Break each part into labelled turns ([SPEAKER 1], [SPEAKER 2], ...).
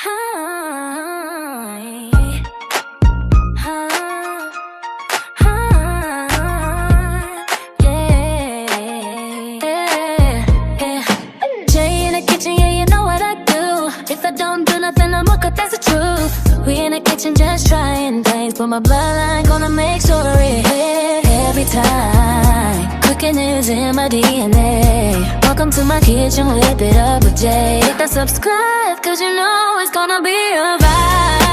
[SPEAKER 1] Hi. Jay in the kitchen, yeah, you know what I do. If I don't do nothing, I'm okay, that's the truth. We in the kitchen just trying things, but my bloodline gonna make sure it hit every time. Cooking is in my DNA. Welcome to my kitchen, whip it up with Jay. Hit that subscribe, cause you know it's gonna be a vibe.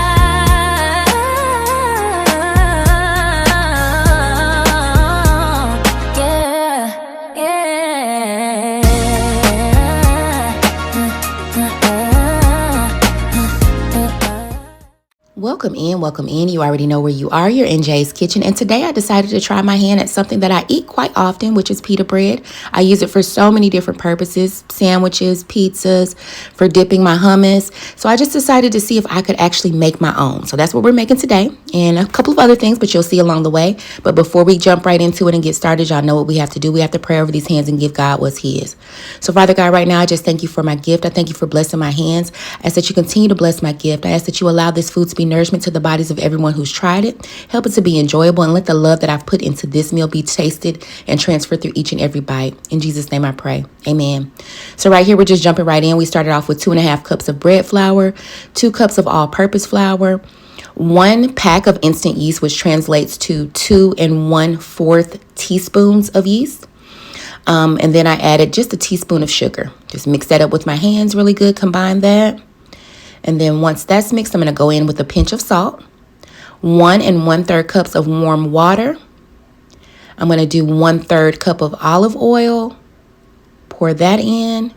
[SPEAKER 2] Welcome in, welcome in. You already know where you are. You're in Jay's kitchen. And today I decided to try my hand at something that I eat quite often, which is pita bread. I use it for so many different purposes, sandwiches, pizzas, for dipping my hummus. So I just decided to see if I could actually make my own. So that's what we're making today, and a couple of other things, but you'll see along the way. But before we jump right into it and get started, y'all know what we have to do. We have to pray over these hands and give God what's his. So Father God, right now, I just thank you for my gift. I thank you for blessing my hands. I ask that you continue to bless my gift. I ask that you allow this food to be nourishment to the bodies of everyone who's tried it. Help it to be enjoyable, and let the love that I've put into this meal be tasted and transferred through each and every bite. In Jesus' name I pray. Amen. So right here, we're just jumping right in. We started off with 2.5 cups of bread flour, 2 cups of all-purpose flour, 1 pack of instant yeast, which translates to 2 1/4 teaspoons of yeast. And then I added just a teaspoon of sugar. Just mix that up with my hands really good. Combine that. And then once that's mixed, I'm going to go in with a pinch of salt, 1 1/3 cups of warm water. I'm going to do 1/3 cup of olive oil, pour that in.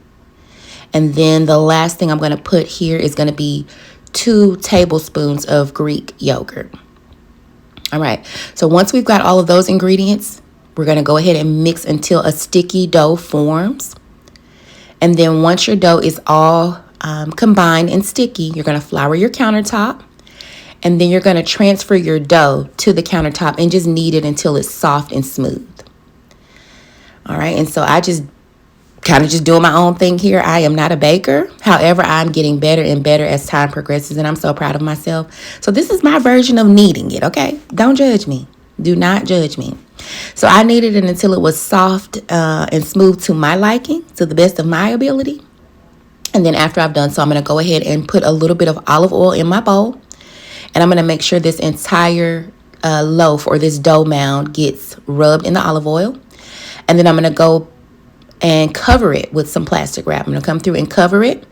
[SPEAKER 2] And then the last thing I'm going to put here is going to be 2 tablespoons of Greek yogurt. All right. So once we've got all of those ingredients, we're going to go ahead and mix until a sticky dough forms. And then once your dough is all combined and sticky, you're going to flour your countertop, and then you're going to transfer your dough to the countertop and just knead it until it's soft and smooth. All right, and so I just kind of just doing my own thing here. I am not a baker. However, I'm getting better and better as time progresses, and I'm so proud of myself. So this is my version of kneading it, okay? Don't judge me. Do not judge me. So I kneaded it until it was soft and smooth to my liking, to the best of my ability. And then after I've done so, I'm going to go ahead and put a little bit of olive oil in my bowl. And I'm going to make sure this entire loaf or this dough mound gets rubbed in the olive oil. And then I'm going to go and cover it with some plastic wrap. I'm going to come through and cover it.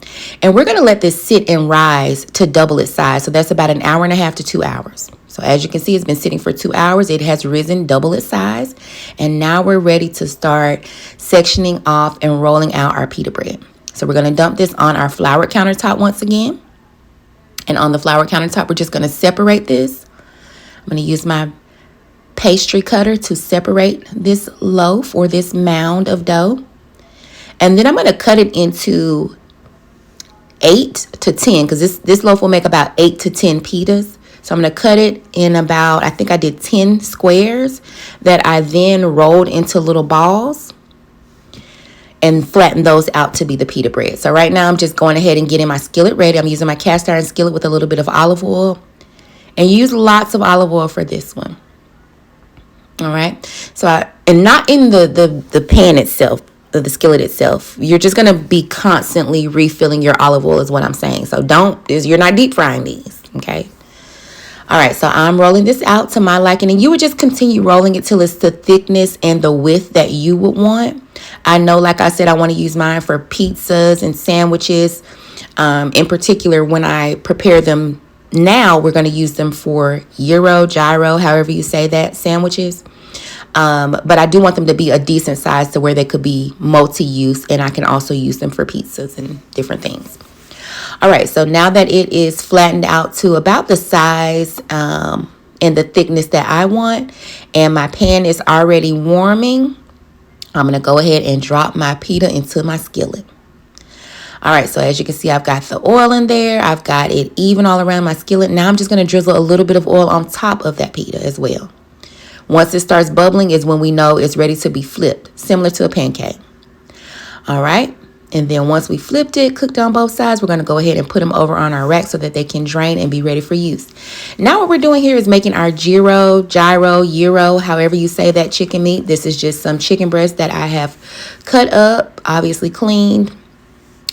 [SPEAKER 2] And we're going to let this sit and rise to double its size. So that's about 1.5 to 2 hours. So as you can see, it's been sitting for 2 hours. It has risen double its size. And now we're ready to start sectioning off and rolling out our pita bread. So we're going to dump this on our floured countertop once again. And on the floured countertop, we're just going to separate this. I'm going to use my pastry cutter to separate this loaf or this mound of dough. And then I'm going to cut it into 8 to 10, because this loaf will make about 8 to 10 pitas. So I'm going to cut it in about, I think I did 10 squares that I then rolled into little balls and flatten those out to be the pita bread. So right now I'm just going ahead and getting my skillet ready. I'm using my cast iron skillet with a little bit of olive oil. And use lots of olive oil for this one. All right. So and not in the pan itself, the skillet itself. You're just going to be constantly refilling your olive oil is what I'm saying. So you're not deep frying these. Okay. All right, so I'm rolling this out to my liking, and you would just continue rolling it till it's the thickness and the width that you would want. I know, like I said, I want to use mine for pizzas and sandwiches. In particular, when I prepare them now, we're going to use them for gyro, however you say that, sandwiches. But I do want them to be a decent size to where they could be multi-use, and I can also use them for pizzas and different things. All right, so now that it is flattened out to about the size and the thickness that I want, and my pan is already warming, I'm going to go ahead and drop my pita into my skillet. All right, so as you can see, I've got the oil in there. I've got it even all around my skillet. Now I'm just going to drizzle a little bit of oil on top of that pita as well. Once it starts bubbling is when we know it's ready to be flipped, similar to a pancake. All right. And then once we flipped it, cooked on both sides, we're going to go ahead and put them over on our rack so that they can drain and be ready for use. Now what we're doing here is making our gyro, however you say that chicken meat. This is just some chicken breast that I have cut up, obviously cleaned,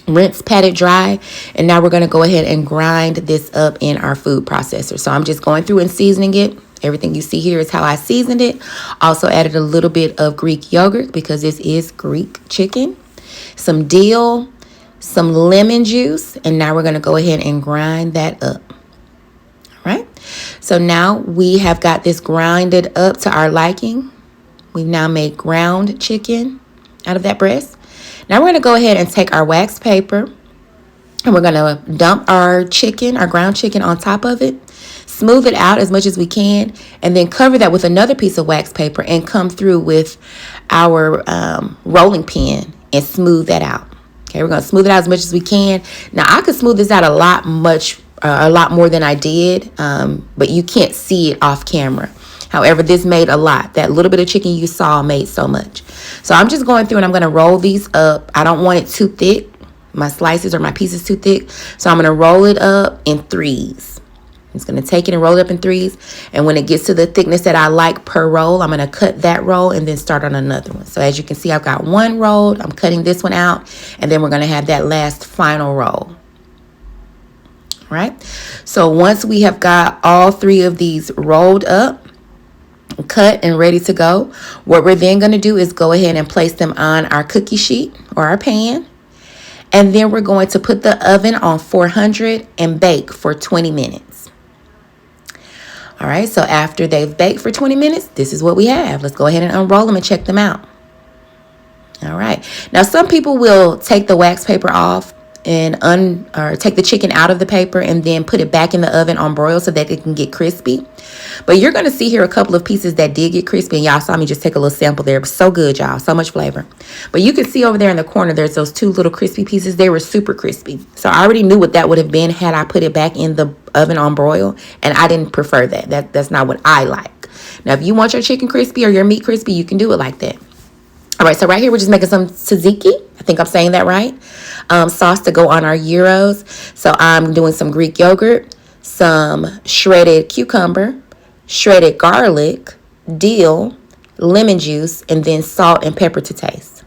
[SPEAKER 2] rinsed, patted dry. And now we're going to go ahead and grind this up in our food processor. So I'm just going through and seasoning it. Everything you see here is how I seasoned it. Also added a little bit of Greek yogurt because this is Greek chicken. Some dill, some lemon juice, and now we're going to go ahead and grind that up. All right. So now we have got this grinded up to our liking. We've now made ground chicken out of that breast. Now we're going to go ahead and take our wax paper and we're going to dump our chicken, our ground chicken on top of it. Smooth it out as much as we can, and then cover that with another piece of wax paper and come through with our rolling pin and smooth that out. Okay, we're going to smooth it out as much as we can. Now, I could smooth this out a lot more than I did, but you can't see it off camera. However, this made a lot. That little bit of chicken you saw made so much. So I'm just going through and I'm going to roll these up. I don't want it too thick. My slices or my pieces too thick. So I'm going to roll it up in threes. I'm just going to take it and roll it up in threes. And when it gets to the thickness that I like per roll, I'm going to cut that roll and then start on another one. So as you can see, I've got one rolled. I'm cutting this one out. And then we're going to have that last final roll. All right. So once we have got all three of these rolled up, cut and ready to go, what we're then going to do is go ahead and place them on our cookie sheet or our pan. And then we're going to put the oven on 400 and bake for 20 minutes. All right, so after they've baked for 20 minutes, this is what we have. Let's go ahead and unroll them and check them out. All right. Now, some people will take the wax paper off and take the chicken out of the paper and then put it back in the oven on broil so that it can get crispy. But you're going to see here a couple of pieces that did get crispy, and y'all saw me just take a little sample there. It was so good, y'all. So much flavor. But you can see over there in the corner, there's those two little crispy pieces. They were super crispy. So I already knew what that would have been had I put it back in the oven on broil, and I didn't prefer that. That's not what I like. Now, if you want your chicken crispy or your meat crispy, you can do it like that. All right, so right here, we're just making some tzatziki. I think I'm saying that right. Sauce to go on our gyros. So I'm doing some Greek yogurt, some shredded cucumber, shredded garlic, dill, lemon juice, and then salt and pepper to taste.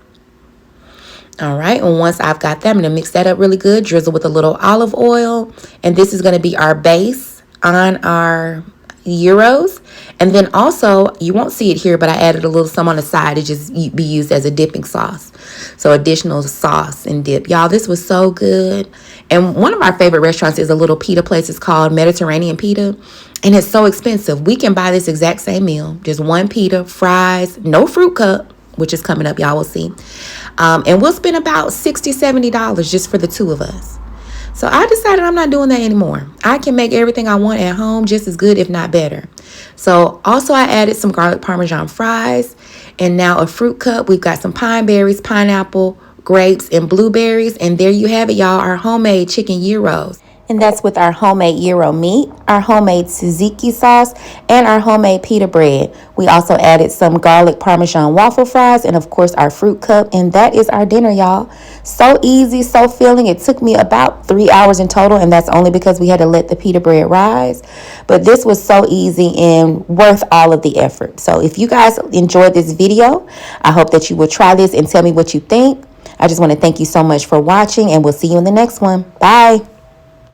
[SPEAKER 2] All right, and once I've got that, I'm going to mix that up really good, drizzle with a little olive oil, and this is going to be our base on our gyros. And then also, you won't see it here, but I added a little some on the side to just be used as a dipping sauce. So additional sauce and dip. Y'all, this was so good. And one of our favorite restaurants is a little pita place. It's called Mediterranean Pita. And it's so expensive. We can buy this exact same meal. Just one pita, fries, no fruit cup, which is coming up. Y'all will see. And we'll spend about $60, $70 just for the two of us. So I decided I'm not doing that anymore. I can make everything I want at home just as good, if not better. So also I added some garlic parmesan fries and now a fruit cup. We've got some pine berries, pineapple, grapes, and blueberries. And there you have it, y'all, our homemade chicken gyros. And that's with our homemade gyro meat, our homemade tzatziki sauce, and our homemade pita bread. We also added some garlic parmesan waffle fries and, of course, our fruit cup. And that is our dinner, y'all. So easy, so filling. It took me about 3 hours in total, and that's only because we had to let the pita bread rise. But this was so easy and worth all of the effort. So if you guys enjoyed this video, I hope that you will try this and tell me what you think. I just want to thank you so much for watching, and we'll see you in the next one. Bye.